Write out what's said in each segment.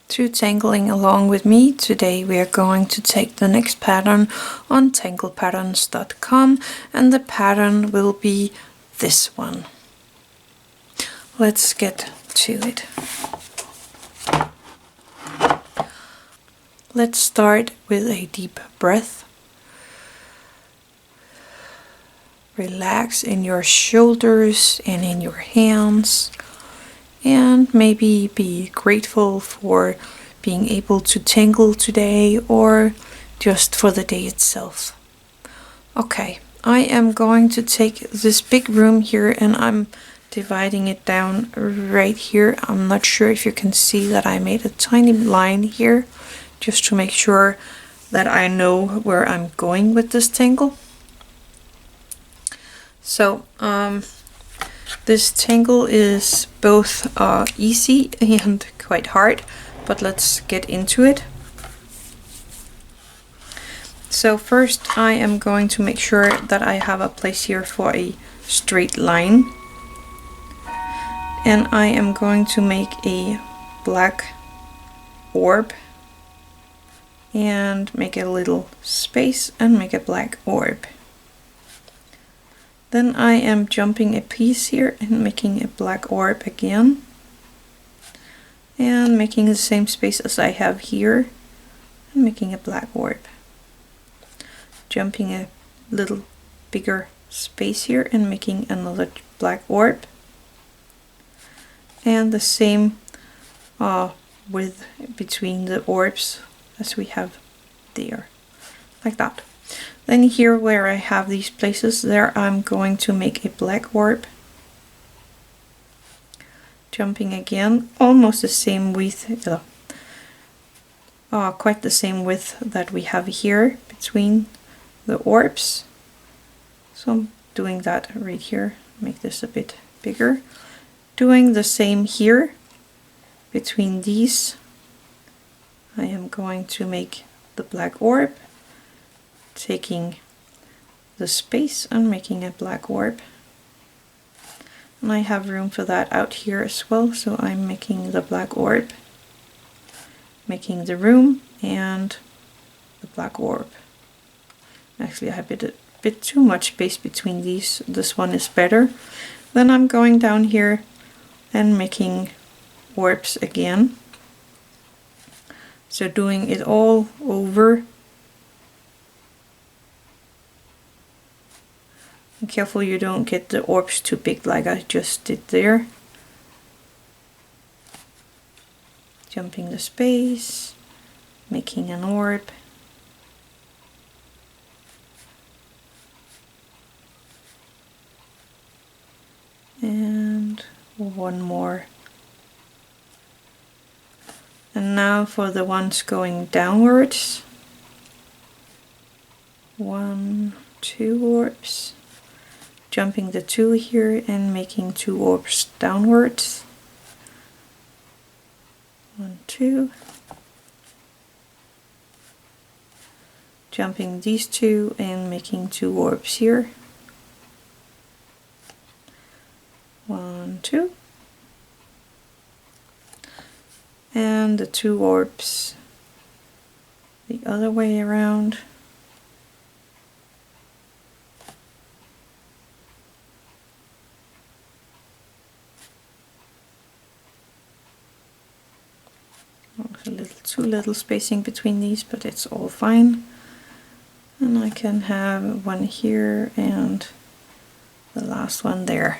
to tangling along with me. Today we are going to take the next pattern on tanglepatterns.com, and the pattern will be this one. Let's get to it. Let's start with a deep breath. Relax in your shoulders and in your hands, and maybe be grateful for being able to tangle today or just for the day itself. Okay, I am going to take this big room here and I'm dividing it down right here. I'm not sure if you can see that I made a tiny line here just to make sure that I know where I'm going with this tangle. So this tangle is both easy and quite hard, but let's get into it. So first I am going to make sure that I have a place here for a straight line, and I am going to make a black orb and make a little space and make a black orb. Then I am jumping a piece here and making a black orb again, and making the same space as I have here and making a black orb. Jumping a little bigger space here and making another black orb, and the same width between the orbs as we have there, like that. Then here where I have these places there, I'm going to make a black orb, jumping again almost the same width, quite the same width that we have here between the orbs. So I'm doing that right here, make this a bit bigger. Doing the same here between these. I am going to make the black orb, taking the space and making a black orb. And I have room for that out here as well, so I'm making the black orb, making the room and the black orb. Actually I have a bit too much space between these, this one is better. Then I'm going down here and making orbs again. So doing it all over. Be careful you don't get the orbs too big like I just did there. Jumping the space, making an orb. And one more. And now for the ones going downwards. 1, 2 orbs. Jumping the 2 here and making 2 orbs downwards. 1, 2. Jumping these 2 and making 2 orbs here. 1, 2. And the 2 orbs the other way around. Too little spacing between these, but it's all fine. And I can have one here and the last one there.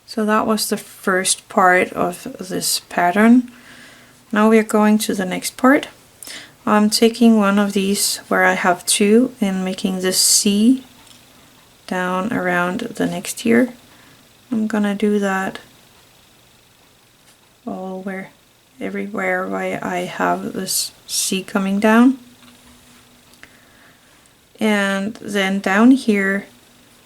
So that was the first part of this pattern. Now we are going to the next part. I'm taking one of these where I have 2 and making this C down around the next here. I'm gonna do that everywhere where I have this C coming down. And then down here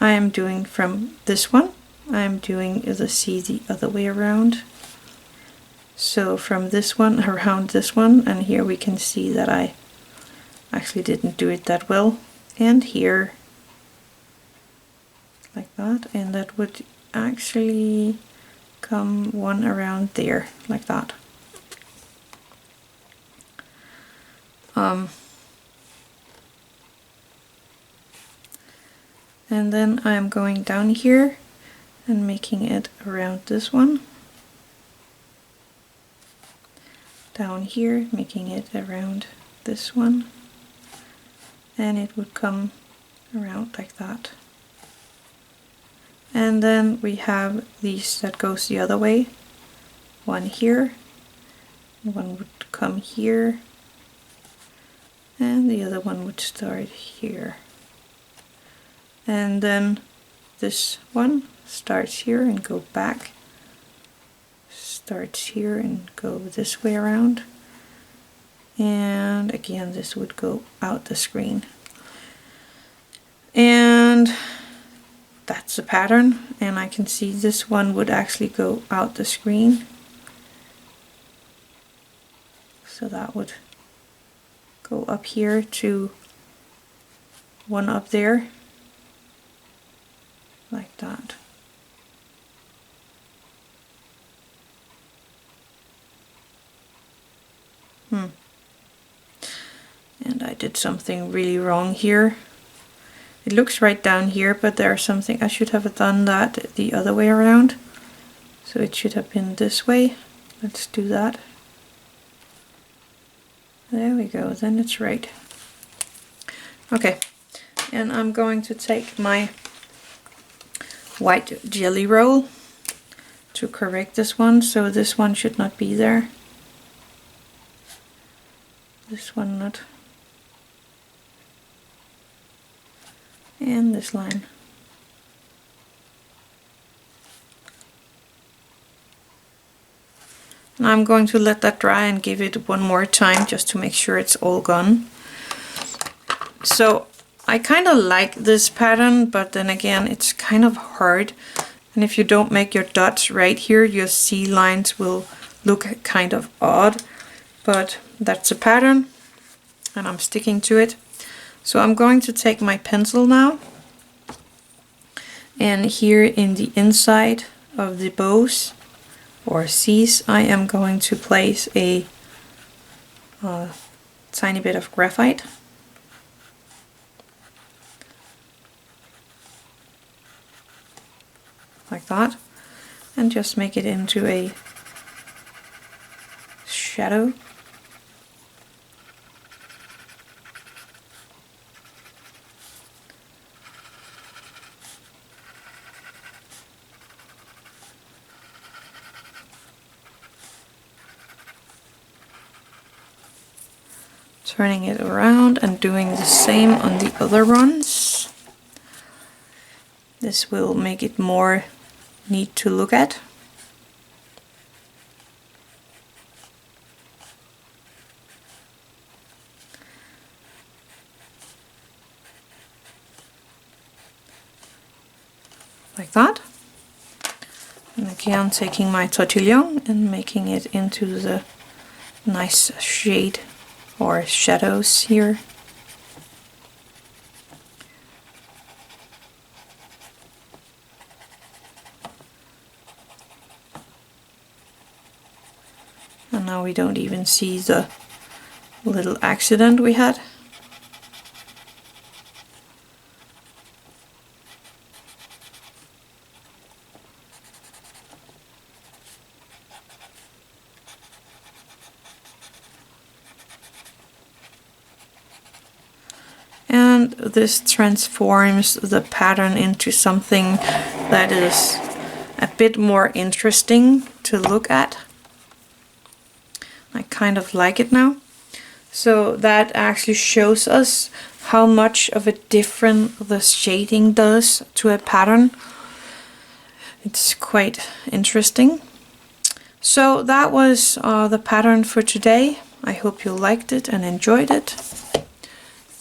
I am doing from this one, I'm doing the C the other way around. So from this one around this one, and here we can see that I actually didn't do it that well. And here, like that, and that would actually come one around there, like that. And then I'm going down here and making it around this one. Down here, making it around this one. And it would come around like that. And then we have these that goes the other way. One here, one would come here, and the other one would start here. And then this one starts here and go back, starts here and go this way around, and again this would go out the screen. And that's the pattern, and I can see this one would actually go out the screen. So that would go up here to one up there, like that. And I did something really wrong here. It looks right down here, but there's something, I should have done that the other way around. So it should have been this way. Let's do that. There we go, then it's right. Okay, and I'm going to take my white jelly roll to correct this one, so this one should not be there. This one not. And this line. And I'm going to let that dry and give it one more time just to make sure it's all gone. So I kind of like this pattern, but then again it's kind of hard, and if you don't make your dots right here, your C lines will look kind of odd, but that's a pattern and I'm sticking to it. So I'm going to take my pencil now, and here in the inside of the bows or C's I am going to place a tiny bit of graphite. Like that, and just make it into a shadow. Turning it around and doing the same on the other ones. This will make it more neat to look at. Like that. And again taking my Tortillion and making it into the nice shade or shadows here. And now we don't even see the little accident we had. And this transforms the pattern into something that is a bit more interesting to look at. I kind of like it now. So that actually shows us how much of a difference the shading does to a pattern. It's quite interesting. So that was the pattern for today. I hope you liked it and enjoyed it.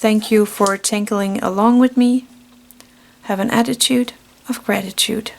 Thank you for tangling along with me. Have an attitude of gratitude.